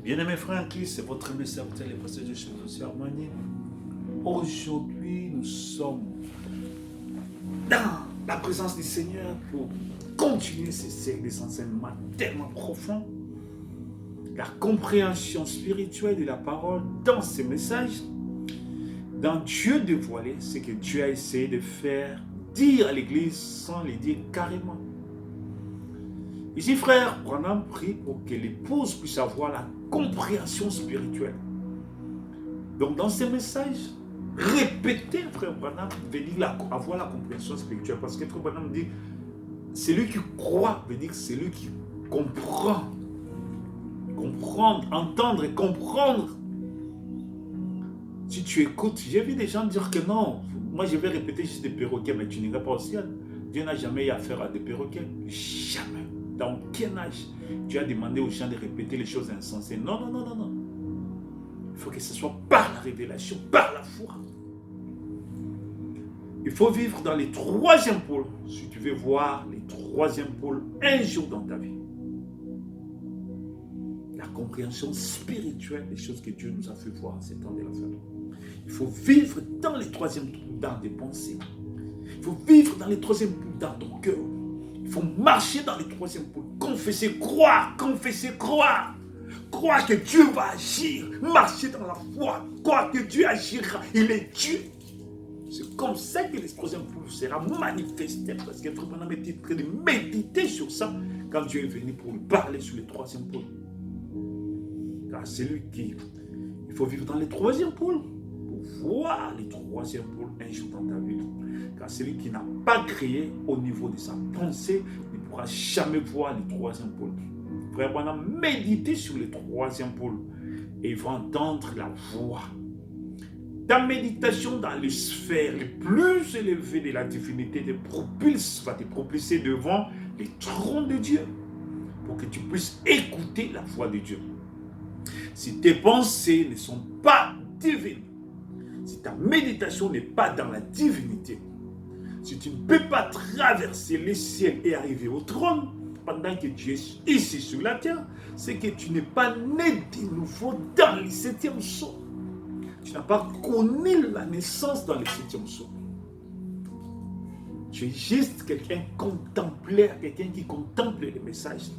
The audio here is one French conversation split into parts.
Bien-aimés frères en Christ, c'est votre aimé serviteur, le pasteur de chez vous, Armani. Aujourd'hui, nous sommes dans la présence du Seigneur pour continuer ces séries des enseignements tellement profonds. La compréhension spirituelle de la parole dans ces messages, dans Dieu dévoilé, c'est que Dieu a essayé de faire dire à l'Église sans le dire carrément. Ici, frère, Branham prie pour que l'épouse puisse avoir la compréhension spirituelle. Donc, dans ces messages, répéter, frère Branham, veut dire avoir la compréhension spirituelle. Parce que frère Branham dit, celui qui croit veut dire celui qui comprend. Comprendre, entendre et comprendre. Si tu écoutes, j'ai vu des gens dire que non, moi je vais répéter juste des perroquets, mais tu n'iras pas au ciel. Dieu n'a jamais eu affaire à des perroquets. Jamais. Dans quel âge tu as demandé aux gens de répéter les choses insensées? Non, non, non, non, non. Il faut que ce soit par la révélation, par la foi. Il faut vivre dans les troisièmes pôles si tu veux voir les troisièmes pôles un jour dans ta vie. La compréhension spirituelle des choses que Dieu nous a fait voir en ces temps de la fin. Il faut vivre dans les troisièmes pôles dans tes pensées. Il faut vivre dans les troisièmes pôles dans ton cœur. Il faut marcher dans les troisièmes pôles. Confesser, croire, confesser, croire. Croire que Dieu va agir. Marcher dans la foi. Croire que Dieu agira. Il est Dieu. C'est comme ça que le troisième pôle sera manifesté. Parce que frère Branham était en train de méditer sur ça quand Dieu est venu pour lui parler sur le troisième pôle. Car c'est lui qui... Il faut vivre dans les troisièmes pôles pour voir les troisièmes pôles un jour dans ta vie. Car celui qui n'a pas créé au niveau de sa pensée ne pourra jamais voir les troisièmes pôles. Frère Branham, méditer sur les troisièmes pôles et il va entendre la voix. Ta méditation dans les sphères les plus élevées de la divinité va te propulser devant les trônes de Dieu pour que tu puisses écouter la voix de Dieu. Si tes pensées ne sont pas divines, si ta méditation n'est pas dans la divinité, si tu ne peux pas traverser les ciels et arriver au trône pendant que tu es ici sur la terre, c'est que tu n'es pas né de nouveau dans le septième sceau. Tu n'as pas connu la naissance dans le septième sceau. Tu es juste quelqu'un contemplaire, quelqu'un qui contemple les messages.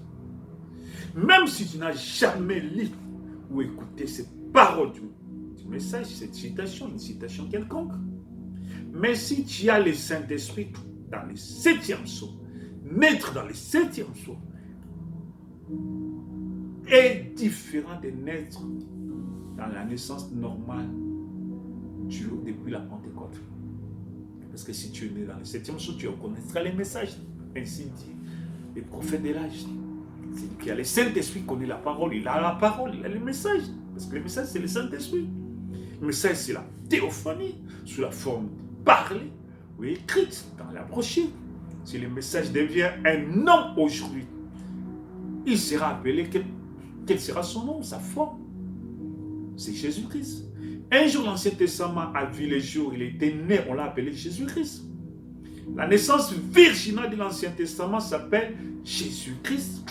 Même si tu n'as jamais lu ou écouté cette parole du message, cette citation, une citation quelconque. Mais si tu as le Saint-Esprit dans le septième sceau, naître dans le septième sceau est différent de naître dans la naissance normale depuis la Pentecôte. Parce que si tu es né dans le septième sceau, tu connaîtras les messages. Ainsi dit les prophètes de l'âge. Celui qui a le Saint-Esprit connaît la parole, il a la parole, il a le message. Parce que le message, c'est le Saint-Esprit. Le message, c'est la théophanie, sous la forme parlée ou écrite dans la brochure. Si le message devient un homme aujourd'hui, il sera appelé, quel sera son nom, sa forme? C'est Jésus-Christ. Un jour, l'Ancien Testament a vu les jours, il était né, on l'a appelé Jésus-Christ. La naissance virginale de l'Ancien Testament s'appelle Jésus-Christ.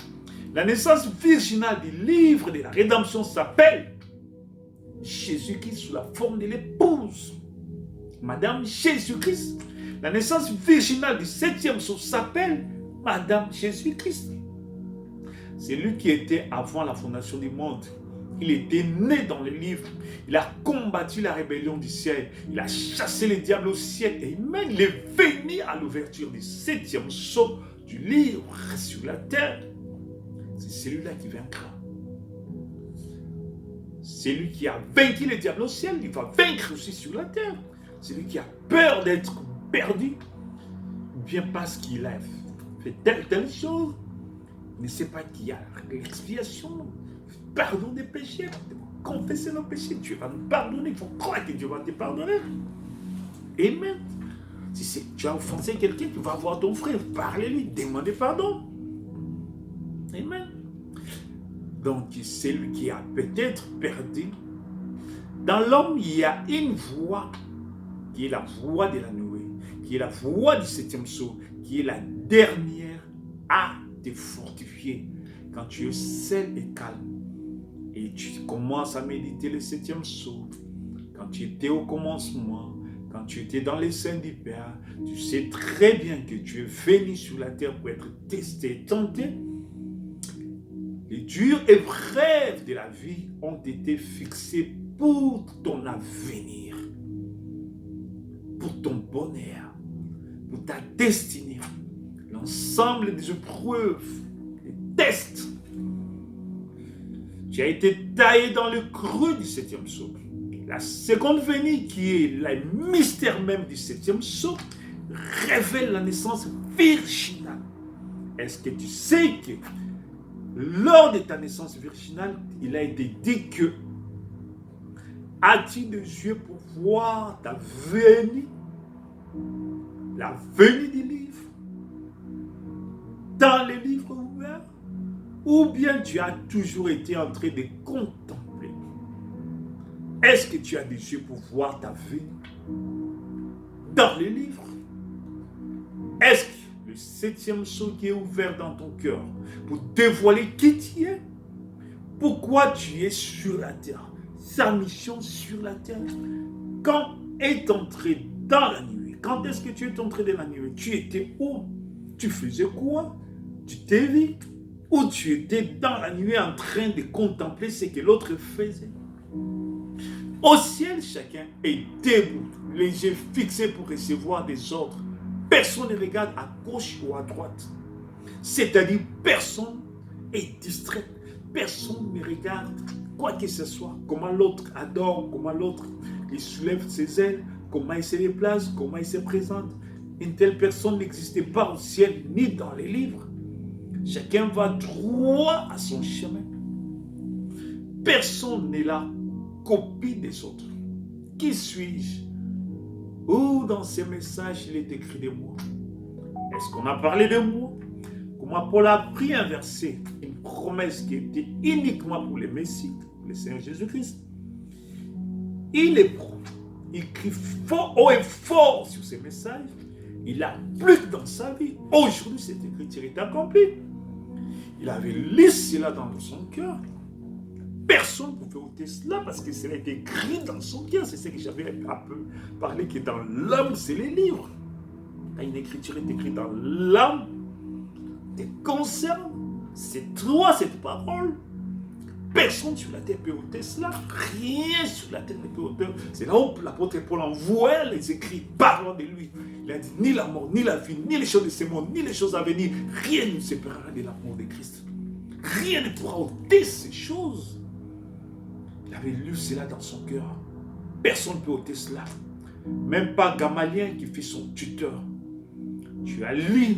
La naissance virginale du livre de la rédemption s'appelle Jésus-Christ sous la forme de l'épouse. Madame Jésus-Christ. La naissance virginale du septième sceau s'appelle Madame Jésus-Christ. C'est lui qui était avant la fondation du monde. Il était né dans le livre. Il a combattu la rébellion du ciel. Il a chassé les diables au ciel. Et même il est venu à l'ouverture du septième sceau du livre sur la terre. C'est celui-là qui vaincra. C'est lui qui a vaincu les diables au ciel. Il va vaincre aussi sur la terre. C'est lui qui a peur d'être perdu. Bien parce qu'il a fait telle chose. Il ne sait pas qu'il y a l'expiation. Pardon des péchés. Confesser nos péchés. Dieu va nous pardonner. Il faut croire que Dieu va te pardonner. Amen. Si tu as offensé quelqu'un, tu vas voir ton frère. Parlez-lui. Demandez pardon. Amen. Donc, c'est lui qui a peut-être perdu. Dans l'homme, il y a une voix qui est la voix de la nuée, qui est la voix du septième sceau, qui est la dernière à te fortifier quand tu es seul et calme. Et tu commences à méditer le 7e psaume, quand tu étais au commencement, quand tu étais dans les seins du Père, tu sais très bien que tu es venu sur la terre pour être testé, tenté. Les dures épreuves de la vie ont été fixées pour ton avenir, pour ton bonheur, pour ta destinée. L'ensemble des épreuves, des tests. Tu as été taillé dans le creux du 7e psaume. La seconde venue, qui est le mystère même du 7e psaume, révèle la naissance virginale. Est-ce que tu sais que lors de ta naissance virginale, il a été dit que as-tu des yeux pour voir ta venue, la venue du livre, dans les livres ouverts, ou bien tu as toujours été en train de contempler? Est-ce que tu as des yeux pour voir ta venue dans les livres? Est-ce que le 7e psaume qui est ouvert dans ton cœur pour dévoiler qui tu es, pourquoi tu es sur la terre, sa mission sur la terre? Quand est entré dans la nuit? Quand est-ce que tu es entré dans la nuit? Tu étais où? Tu faisais quoi? Tu t'es vu? Ou tu étais dans la nuit en train de contempler ce que l'autre faisait? Au ciel, chacun est debout, les yeux fixés pour recevoir des ordres. Personne ne regarde à gauche ou à droite. C'est-à-dire, personne est distrait. Personne ne regarde quoi que ce soit. Comment l'autre adore, comment l'autre il soulève ses ailes, comment il se déplace, comment il se présente. Une telle personne n'existait pas au ciel ni dans les livres. Chacun va droit à son chemin. Personne n'est la copie des autres. Qui suis-je? Où dans ces messages il est écrit de moi? Est-ce qu'on a parlé de moi? Comment Paul a pris un verset, une promesse qui était uniquement pour les Messies, le Seigneur Jésus-Christ. Il est pro. Il crie fort, haut et fort sur ces messages. Il applique dans sa vie. Aujourd'hui, cette écriture est accomplie. Il avait lu cela dans son cœur. Personne ne pouvait ôter cela parce que cela était écrit dans son cœur. C'est ce que j'avais un peu parlé, que dans l'âme, c'est les livres. Quand une écriture est écrite dans l'âme, te concerne. C'est toi, cette parole. Personne sur la terre peut ôter cela. Rien sur la terre ne peut ôter. C'est là où l'apôtre Paul envoie les écrits parlant de lui. Il a dit, ni la mort, ni la vie, ni les choses de ce monde, ni les choses à venir, rien ne nous séparera de l'amour de Christ. Rien ne pourra ôter ces choses. Il avait lu cela dans son cœur. Personne ne peut ôter cela. Même pas Gamaliel qui fut son tuteur. Tu as lu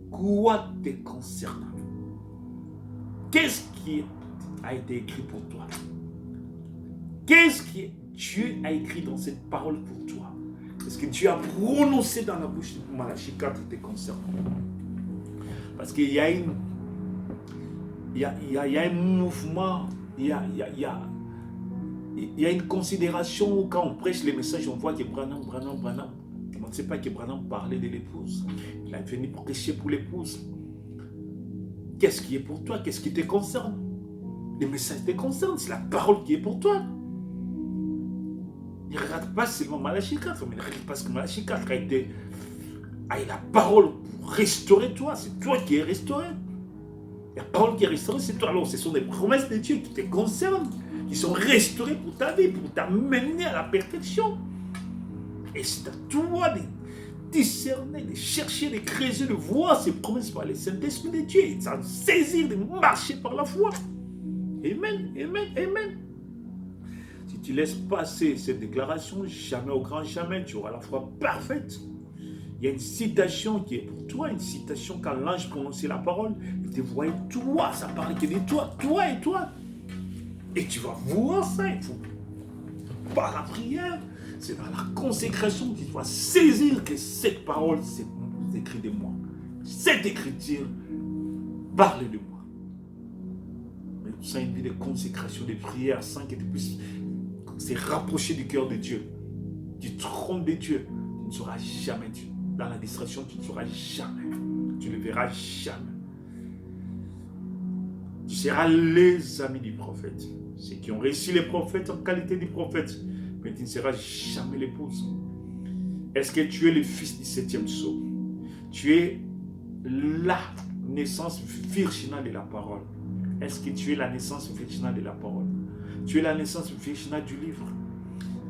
quoi te concernant. Qu'est-ce qui a été écrit pour toi? Qu'est-ce que Dieu a écrit dans cette parole pour toi? Qu'est-ce que Dieu a prononcé dans la bouche de Malachie 4 te concernant? Parce qu'il y a un mouvement, il y a une considération où quand on prêche les messages, on voit que Branham, on ne sait pas que Branham parlait de l'épouse. Il est venu prêcher pour l'épouse. Qu'est-ce qui est pour toi? Qu'est-ce qui te concerne? Les messages te concernent, c'est la parole qui est pour toi. Il ne regarde pas seulement Malachie 4, mais il regarde parce que Malachie 4 a la parole pour restaurer toi. C'est toi qui es restauré. La parole qui est restaurée, c'est toi. Alors, ce sont des promesses de Dieu qui te concernent, qui sont restaurées pour ta vie, pour t'amener à la perfection. Et c'est à toi de discerner, de chercher, de creuser, de voir ces promesses par le Saint-Esprit de Dieu, et de s'en saisir, de marcher par la foi. Amen, amen, amen. Si tu laisses passer cette déclaration, jamais au grand jamais, tu auras la foi parfaite. Il y a une citation qui est pour toi, une citation quand l'ange prononçait la parole, il te voyait toi, ça parlait que de toi, toi et toi. Et tu vas voir ça, il faut par la prière, c'est dans la consécration que tu vas saisir que cette parole, c'est écrit de moi. Cette écriture parle de moi. Mais sans une vie de consécration, de prière, sans que tu puisses se rapprocher du cœur de Dieu, du trône de Dieu, tu ne seras jamais Dieu. Dans la distraction, tu ne seras jamais. Tu ne verras jamais. Tu seras les amis du prophète. Ceux qui ont réussi les prophètes en qualité de prophète. Mais tu ne seras jamais l'épouse. Est-ce que tu es le fils du 7e sceau? Tu es la naissance virginale de la parole. Est-ce que tu es la naissance virginale de la parole? Tu es la naissance virginale du livre.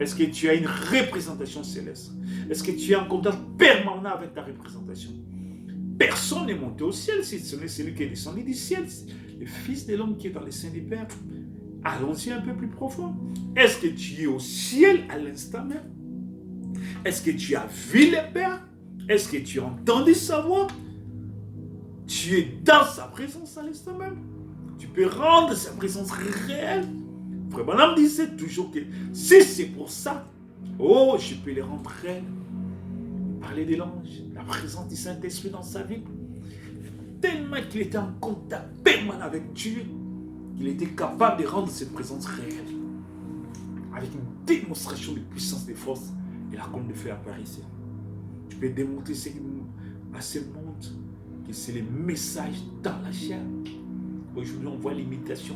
Est-ce que tu as une représentation céleste? Est-ce que tu es en contact permanent avec ta représentation? Personne n'est monté au ciel si ce n'est celui qui est descendu du ciel. Le Fils de l'homme qui est dans les seins du Père. Allons-y un peu plus profond. Est-ce que tu es au ciel à l'instant même? Est-ce que tu as vu le Père? Est-ce que tu as entendu sa voix? Tu es dans sa présence à l'instant même. Tu peux rendre sa présence réelle. Frère Branham disait toujours que si c'est pour ça, oh, je peux les rendre réels. Parler de l'ange, la présence du Saint-Esprit dans sa vie. Tellement qu'il était en contact permanent avec Dieu, qu'il était capable de rendre cette présence réelle. Avec une démonstration de puissance, de force et la colonne de feu apparaissait. Tu peux démontrer à ce monde que c'est les messages dans la chair. Aujourd'hui, on voit l'imitation.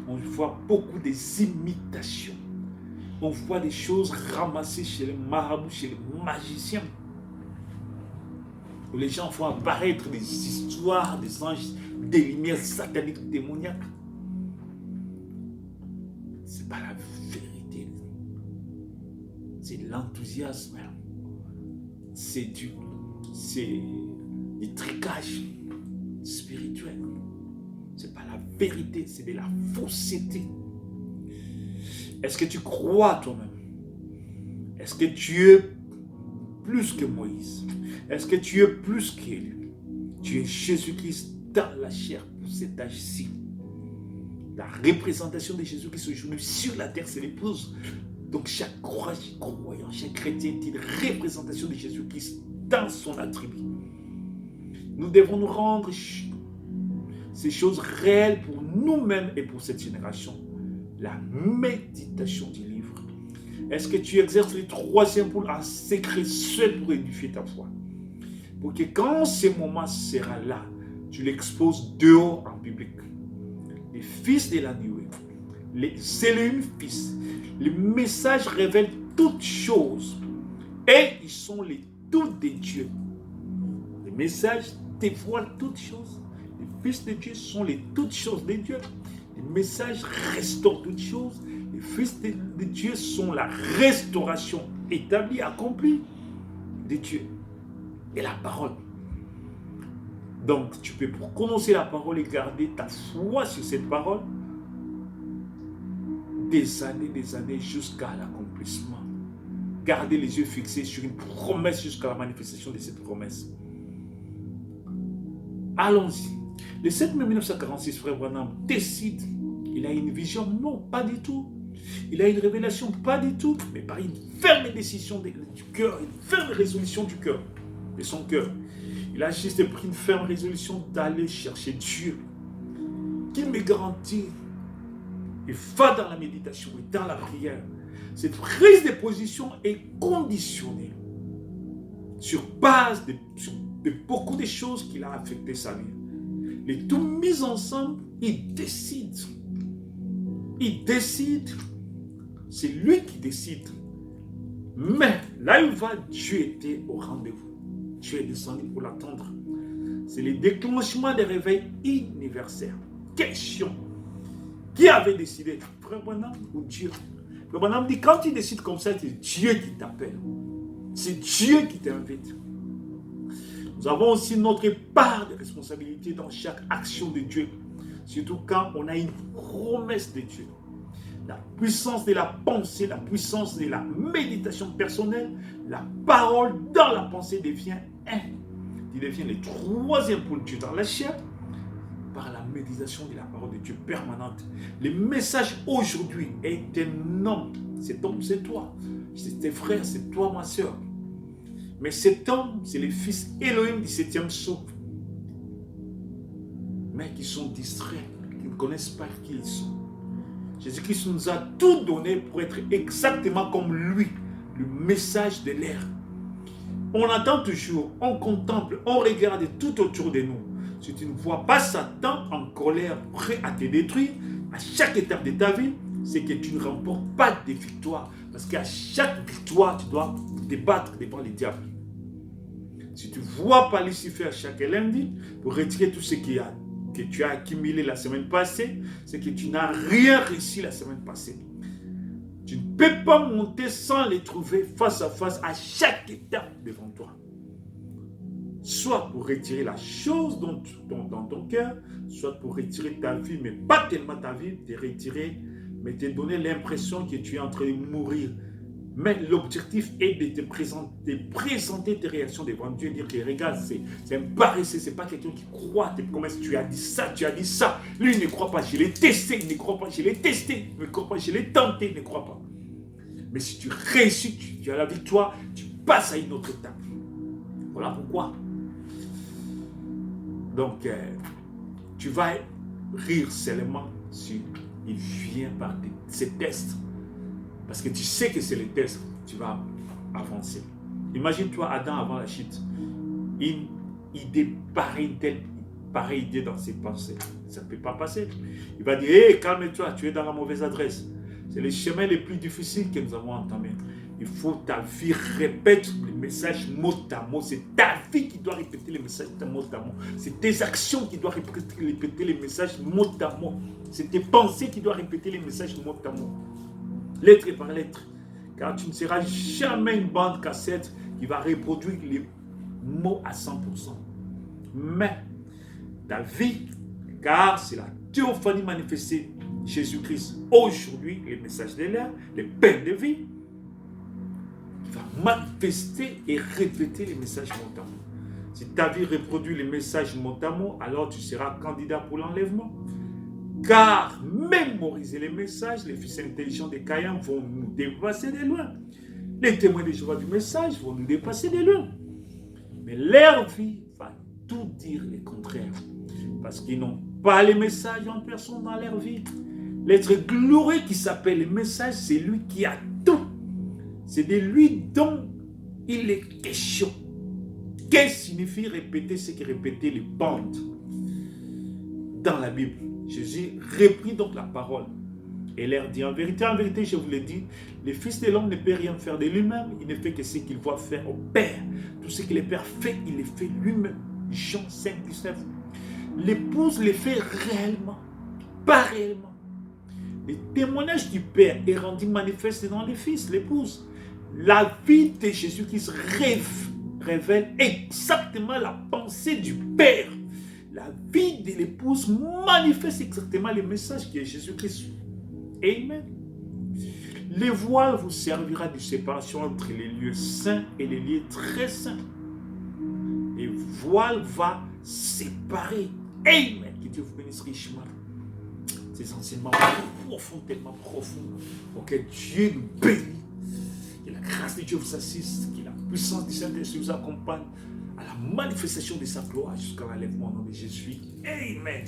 On voit beaucoup des imitations. On voit des choses ramassées chez les marabouts, chez les magiciens. Où les gens font apparaître des histoires, des anges, des lumières sataniques, démoniaques. C'est pas la vérité. C'est de l'enthousiasme. C'est du tricage spirituel. C'est pas la vérité, c'est de la fausseté. Est-ce que tu crois toi-même? Est-ce que tu es plus que Moïse? Est-ce que tu es plus qu'Élie? Tu es Jésus-Christ dans la chair pour cet âge-ci. La représentation de Jésus-Christ aujourd'hui sur la terre, c'est l'épouse. Donc chaque croyant, chaque chrétien est une représentation de Jésus-Christ dans son attribut. Nous devons nous rendre ces choses réelles pour nous-mêmes et pour cette génération. La méditation du livre. Est-ce que tu exerces le 3e pôle en secret seul pour édifier ta foi? Pour que quand ce moment sera là, tu l'exposes dehors en public. Les fils de la nuée, c'est le fils. Les messages révèlent toutes choses. Et ils sont les tout de Dieu. Les messages dévoilent toutes choses. Les fils de Dieu sont les toutes choses de Dieu. Les messages restaurent toutes choses. Les fils de Dieu sont la restauration établie, accomplie de Dieu. Et la parole. Donc, tu peux prononcer la parole et garder ta foi sur cette parole des années jusqu'à l'accomplissement. Garder les yeux fixés sur une promesse jusqu'à la manifestation de cette promesse. Allons-y. Le 7 mai 1946, Frère Branham décide. Il a une vision? Non, pas du tout. Il a une révélation? Pas du tout. Mais par une ferme décision du cœur, une ferme résolution du cœur, de son cœur. Il a juste pris une ferme résolution d'aller chercher Dieu. Qu'il me garantit. Il va dans la méditation et dans la prière. Cette prise de position est conditionnée sur base de beaucoup de choses qui l'ont affecté sa vie. Les tout mis ensemble, il décide. Il décide. C'est lui qui décide. Mais là où va, Dieu était au rendez-vous. Dieu est descendu pour l'attendre. C'est le déclenchement des réveils universels. Question. Qui avait décidé? Frère Branham ou Dieu? Frère Branham dit, quand tu décides comme ça, c'est Dieu qui t'appelle. C'est Dieu qui t'invite. Nous avons aussi notre part de responsabilité dans chaque action de Dieu. Surtout quand on a une promesse de Dieu. La puissance de la pensée, la puissance de la méditation personnelle, la parole dans la pensée devient qui devient le 3e pôle de Dieu dans la chair, par la méditation de la parole de Dieu permanente. Le message aujourd'hui est un homme. Cet homme, c'est toi. C'est tes frères, c'est toi, ma soeur. Mais cet homme, c'est les fils Elohim du 7e sceau. Mais qui sont distraits, qui ne connaissent pas qui ils sont. Jésus-Christ nous a tout donné pour être exactement comme lui, le message de l'air. On attend toujours, on contemple, on regarde tout autour de nous. si tu ne vois pas Satan en colère, prêt à te détruire, à chaque étape de ta vie, c'est que tu ne remportes pas de victoire. Parce qu'à chaque victoire, tu dois te battre devant les diables. Si tu ne vois pas Lucifer à chaque lundi, pour retirer tout ce que tu as accumulé la semaine passée, c'est que tu n'as rien réussi la semaine passée. Tu ne peux pas monter sans les trouver face à face à chaque étape devant toi. Soit pour retirer la chose dans ton cœur, soit pour retirer ta vie, mais pas tellement ta vie, te retirer, mais te donner l'impression que tu es en train de mourir. Mais l'objectif est de te présenter tes réactions devant Dieu, dire que regarde, c'est un paresseux, c'est pas quelqu'un qui croit, tes promesses, tu as dit ça, lui il ne croit pas, je l'ai testé, il ne croit pas, je l'ai testé, il ne croit pas, je l'ai tenté, il ne croit pas. Mais si tu réussis, tu as la victoire, tu passes à une autre étape. Voilà pourquoi. Donc, tu vas rire seulement si il vient par ces tests. Parce que tu sais que c'est les tests, tu vas avancer. Imagine-toi Adam avant la chute. Une idée pareille, pareille idée dans ses pensées. Ça ne peut pas passer. Il va dire, hé, calme-toi, tu es dans la mauvaise adresse. C'est le chemin le plus difficile que nous avons entamé. Il faut ta vie répète les messages mot à mot. C'est ta vie qui doit répéter les messages mot à mot. C'est tes actions qui doivent répéter les messages mot à mot. C'est tes pensées qui doivent répéter les messages mot à mot. Lettre par lettre. Car tu ne seras jamais une bande cassette qui va reproduire les mots à 100%. Mais ta vie, car c'est la théophanie manifestée Jésus-Christ aujourd'hui, les messages de l'air, les pains de vie, qui va manifester et répéter les messages mot à mot. Si ta vie reproduit les messages mot à mot, alors tu seras candidat pour l'enlèvement. Car mémoriser les messages, les fils intelligents des Caïens vont nous dépasser de loin. Les témoins de Jéhovah du message vont nous dépasser de loin. Mais leur vie va tout dire le contraire. Parce qu'ils n'ont pas les messages en personne dans leur vie. L'être glorieux qui s'appelle le message, c'est lui qui a tout. C'est de lui dont il est question. Qu'est-ce qui signifie répéter ce que répétaient les bandes dans la Bible? Jésus reprit donc la parole et leur dit, en vérité, je vous le dis, le Fils de l'homme ne peut rien faire de lui-même, il ne fait que ce qu'il voit faire au Père. Tout ce que le Père fait, il le fait lui-même. Jean 5, 19. L'épouse le fait réellement, pas réellement. Le témoignage du Père est rendu manifeste dans le Fils, l'épouse. La vie de Jésus-Christ révèle exactement la pensée du Père. La vie de l'épouse manifeste exactement le message qui est Jésus-Christ. Amen. Le voile vous servira de séparation entre les lieux saints et les lieux très saints. Le voile va séparer. Amen. Que Dieu vous bénisse richement. Ces enseignements profonds, tellement profonds, pour que Dieu nous bénisse. Que la grâce de Dieu vous assiste, que la puissance du Saint-Esprit vous accompagne à la manifestation de sa gloire jusqu'à l'enlèvement au nom de Jésus. Amen.